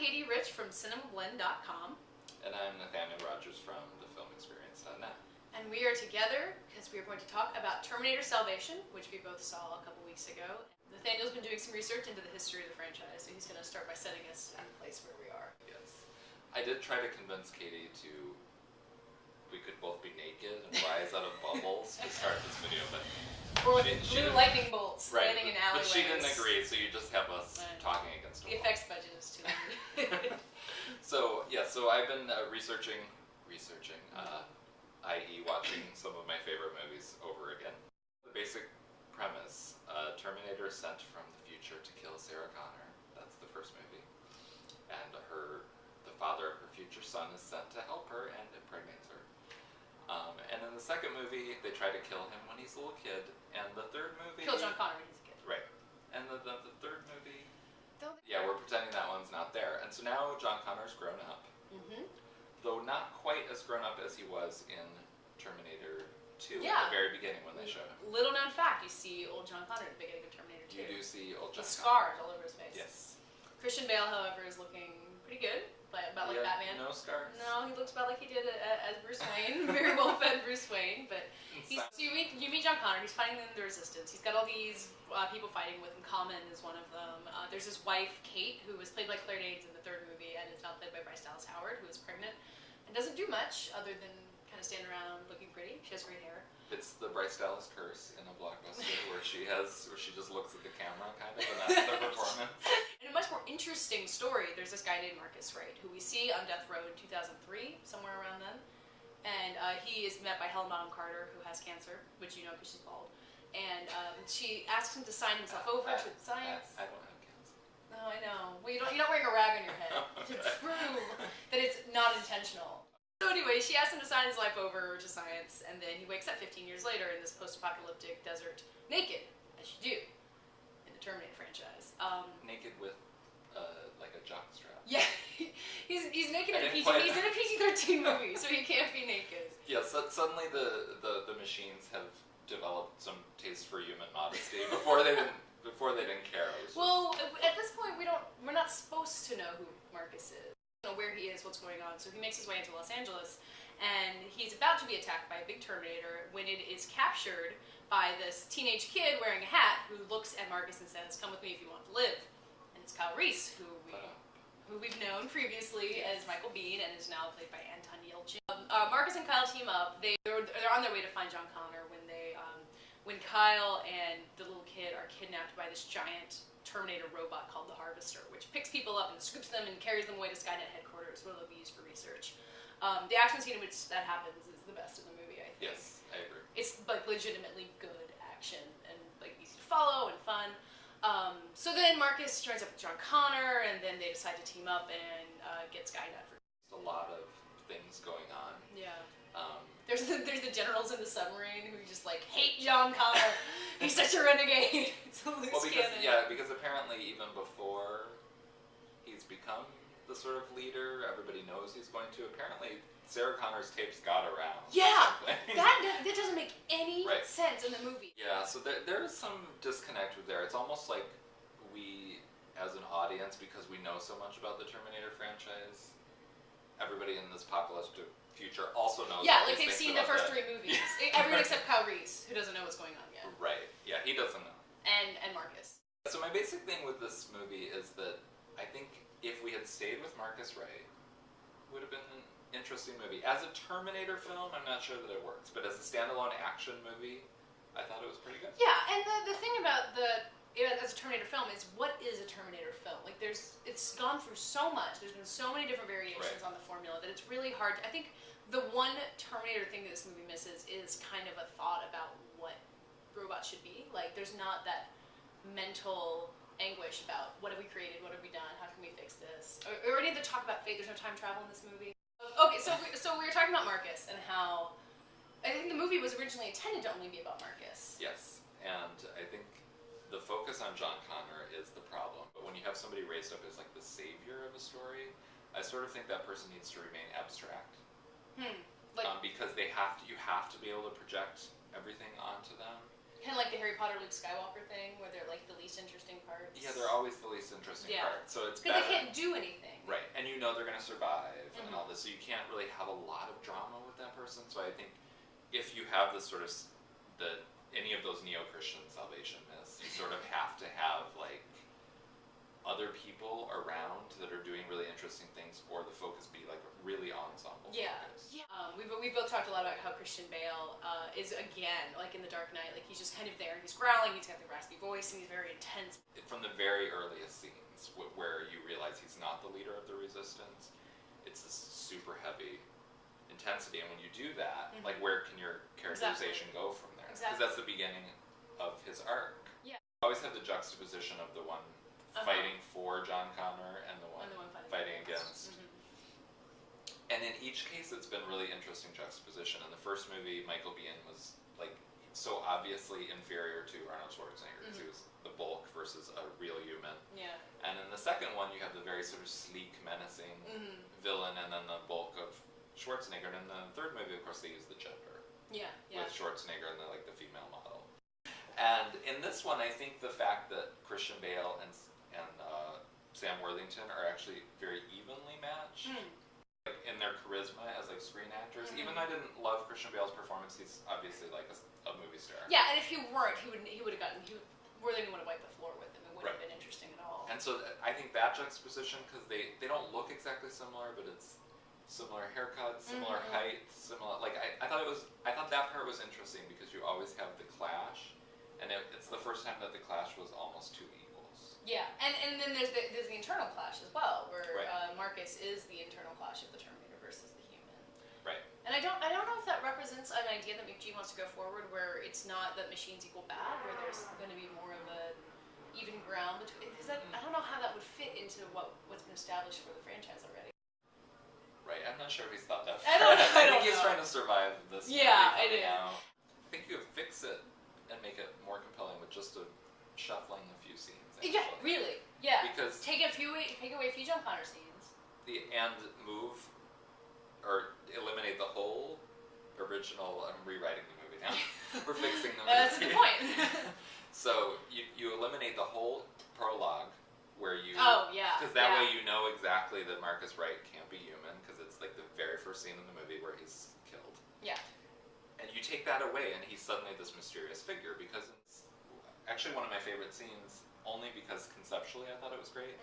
Katey Rich from cinemablend.com. And I'm Nathaniel Rogers from thefilmexperience.net. And we are together because we are going to talk about Terminator Salvation, which we both saw a couple weeks ago. Nathaniel's been doing some research into the history of the franchise, so he's going to start by setting us in the place where we are. Yes. I did try to convince Katey we could both be naked and rise out of bubbles to start this video, but... Or with blue lightning bolts landing in alleyways. But she didn't agree, so you just have us talking against the effects budget is too limited. So I've been researching, i.e. watching some of my favorite movies over again. The basic premise, Terminator is sent from the future to kill Sarah Connor. That's the first movie. And the father of her future son is sent to help her and impregnates her. And in the second movie, they try to kill him when he's a little kid. And the third movie... Kill John Connor when he's a kid. Right. And the third movie... Yeah, we're pretending that one's not there. And so now John Connor's grown up. Mm-hmm. Though not quite as grown up as he was in Terminator 2 at the very beginning when they showed him. Little known fact, you see old John Connor at the beginning of Terminator 2. You do see old John Connor. The scars all over his face. Yes. Christian Bale, however, is looking pretty good. About like Batman. No scars? No, he looks about like he did as Bruce Wayne. Very well fed Bruce Wayne. But so you meet John Connor. He's fighting the Resistance. He's got all these people fighting with him. Common is one of them. There's his wife, Kate, who was played by Claire Danes in the third movie and is now played by Bryce Dallas Howard, who is pregnant and doesn't do much other than kind of stand around looking pretty. She has great hair. It's the Bryce Dallas curse in a blockbuster where she just looks at the camera kind of, and that's the performance. In a much more interesting story, there's this guy named Marcus Wright, who we see on death row in 2003, somewhere around then. And he is met by Helen Bonham Carter, who has cancer, which you know because she's bald. And she asks him to sign himself over to science. I don't have cancer. No, I know. Well, you're not wearing a rag on your head to prove that it's not intentional. So anyway, she asks him to sign his life over to science, and then he wakes up 15 years later in this post-apocalyptic desert, naked, as you do, in the Terminator franchise. Naked with, like a jockstrap. Yeah, he's naked in a PG-13 movie, so he can't be naked. Yeah, suddenly the machines have developed some taste for human modesty before they didn't care. Well, at this point, we're not supposed to know who Marcus is. Know where he is, what's going on. So he makes his way into Los Angeles, and he's about to be attacked by a big Terminator when it is captured by this teenage kid wearing a hat who looks at Marcus and says, "Come with me if you want to live." And it's Kyle Reese, who we've known previously as Michael Biehn and is now played by Anton Yelchin. Marcus and Kyle team up. They're on their way to find John Connor when Kyle and the little kid are kidnapped by this giant Terminator robot called the Harvester, which picks people up and scoops them and carries them away to Skynet headquarters, where they'll be used for research. The action scene in which that happens is the best in the movie, I think. Yes, I agree. It's like legitimately good action and like easy to follow and fun. So then Marcus joins up with John Connor, and then they decide to team up and get Skynet. There's a lot of things going on. Yeah. There's the generals in the submarine who just like hate John Connor. He's such a renegade. It's a loose cannon. Because apparently even before he's become the sort of leader everybody knows he's going to, apparently Sarah Connor's tapes got around. Yeah, that doesn't make any sense in the movie. Yeah, so there's some disconnect with there. It's almost like we, as an audience, because we know so much about the Terminator franchise, everybody in this apocalyptic future also knows. Yeah, like they've seen the first three movies. Everyone except Kyle Reese, who doesn't know what's going on yet. Right. Yeah, he doesn't know. And Marcus. So my basic thing with this movie is that I think if we had stayed with Marcus Wright, it would have been an interesting movie. As a Terminator film, I'm not sure that it works, but as a standalone action movie, I thought it was pretty good. Yeah, and the thing about as a Terminator film is, what is a Terminator film? Like it's gone through so much. There's been so many different variations on the formula that it's really hard. I think the one Terminator thing that this movie misses is kind of a thought about what robots should be. Like there's not that mental anguish about what have we created, what have we done, how can we fix this, or any of the talk about fate. There's no time travel in this movie. Okay, so we were talking about Marcus and how I think the movie was originally intended to only be about Marcus. Yes, and I think the focus on John Connor is the problem. But when you have somebody raised up as like the savior of a story, I sort of think that person needs to remain abstract. Because you have to be able to project everything onto them. Kind of like the Harry Potter Luke Skywalker thing, where they're like the least interesting parts. Yeah, they're always the least interesting part. So it's because they can't do anything. Right, and you know they're going to survive and all this, so you can't really have a lot of drama with that person. So I think if you have this sort of any of those neo-Christian salvation myths, you sort of have to have like other people around that are doing really interesting things, or the focus be like really ensemble focus. Yeah. We've both talked a lot about how Christian Bale is, again, like in The Dark Knight, like he's just kind of there, he's growling, he's got the raspy voice, and he's very intense. From the very earliest scenes, where you realize he's not the leader of the resistance, it's this super heavy intensity, and when you do that, like where can your characterization go from there? Because that's the beginning of his arc. Yeah. You always have the juxtaposition of the one fighting for John Connor and the one fighting against. And in each case, it's been really interesting juxtaposition. In the first movie, Michael Biehn was like so obviously inferior to Arnold Schwarzenegger because he was the bulk versus a real human. Yeah. And in the second one, you have the very sort of sleek, menacing villain, and then the bulk of Schwarzenegger. And in the third movie, of course, they use the gender. Yeah. With Schwarzenegger and the female model. And in this one, I think the fact that Christian Bale and Sam Worthington are actually very evenly matched. Like in their charisma as like screen actors. Even though I didn't love Christian Bale's performance, he's obviously like a movie star. Yeah, and if he weren't, he would have gotten. Worthington would have wiped the floor with him. It wouldn't have been interesting at all. And so I think that juxtaposition, because they don't look exactly similar, but it's similar haircuts, similar height, similar. Like I thought that part was interesting because you always have the clash, and it's the first time that the clash was almost two equals. Yeah, and then there's the internal clash as well, where Right. Marcus is the internal clash of the Terminator versus the human. Right. And I don't know if that represents an idea that McG wants to go forward, where it's not that machines equal bad, where there's going to be more of a even ground between. Because I don't know how that would fit into what's been established for the franchise already. Right. I'm not sure if he's thought that. I don't I think he's know. trying to survive this. Yeah, I do. I think you could fix it and make it more compelling with just shuffling a few scenes. Actually. Yeah, really. Yeah. Because take away a few John Connor scenes. And move or eliminate the whole original. I'm rewriting the movie now. We're fixing the movie. That's a good point. So you eliminate the whole prologue where you. Oh yeah. Because that way you know exactly that Marcus Wright can't be human because it's like the very first scene in the movie where he's killed. Yeah. And you take that away and he's suddenly this mysterious figure because it's actually one of my favorite scenes. Only because conceptually I thought it was great,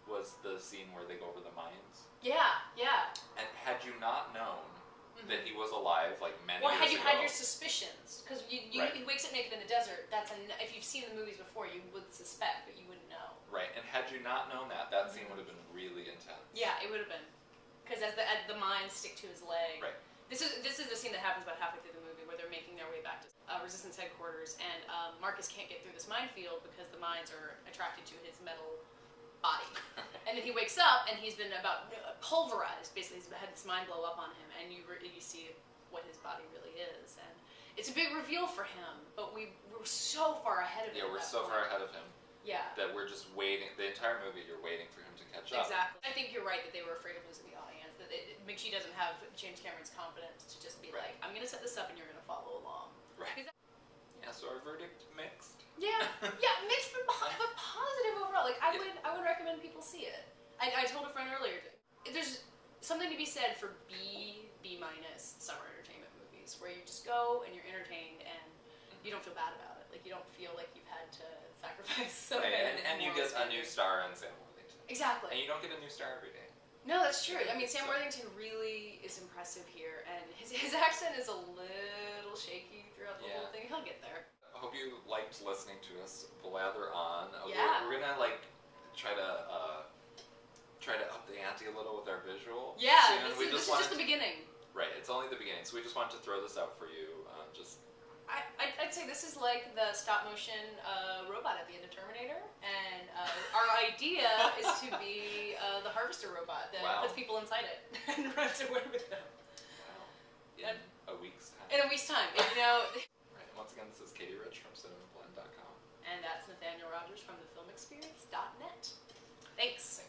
was the scene where they go over the mines. Yeah, yeah. And had you not known that he was alive, like many or years had you ago, had your suspicions, because he wakes up naked in the desert. If you've seen the movies before, you would suspect, but you wouldn't know. Right, and had you not known that scene would have been really intense. Yeah, it would have been, because as the mines stick to his leg. Right. This is the scene that happens about halfway through the movie, where they're making their way back to Resistance headquarters, and Marcus can't get through this minefield because the mines are attracted to his metal body. And then he wakes up, and he's been about pulverized. Basically, he's had this mine blow up on him, and you see what his body really is. And it's a big reveal for him, but we're so far ahead of him. Yeah, we're so far ahead of him. Yeah. That we're just waiting. The entire movie, you're waiting for him to catch up. Exactly. I think you're right that they were afraid of losing the audience. That McG doesn't have James Cameron's confidence to just be like, I'm going to set this up and you're going to follow along. Right. Yeah, so our verdict mixed. Yeah, mixed but positive overall. Like I would recommend people see it. I told a friend earlier, there's something to be said for B- summer entertainment movies, where you just go and you're entertained and you don't feel bad about it. Like you don't feel like you've had to sacrifice so Right, many. and you get a new star in Sam Worthington. Exactly. And you don't get a new star every day. No, that's true. I mean, Sam Worthington really is impressive here, and his accent is a little shaky throughout the whole thing. He'll get there. I hope you liked listening to us blather on. Yeah. We're gonna try to up the ante a little with our visual. Yeah, soon. this is just the beginning. Right, it's only the beginning, so we just wanted to throw this out for you. I'd say this is like the stop motion robot at the end of Terminator, and our idea is to be the harvester robot that puts people inside it and runs away with them. Wow. In a week's time. In a week's time, Right. Once again, this is Katey Rich from cinemablend.com. And that's Nathaniel Rogers from thefilmexperience.net. Thanks.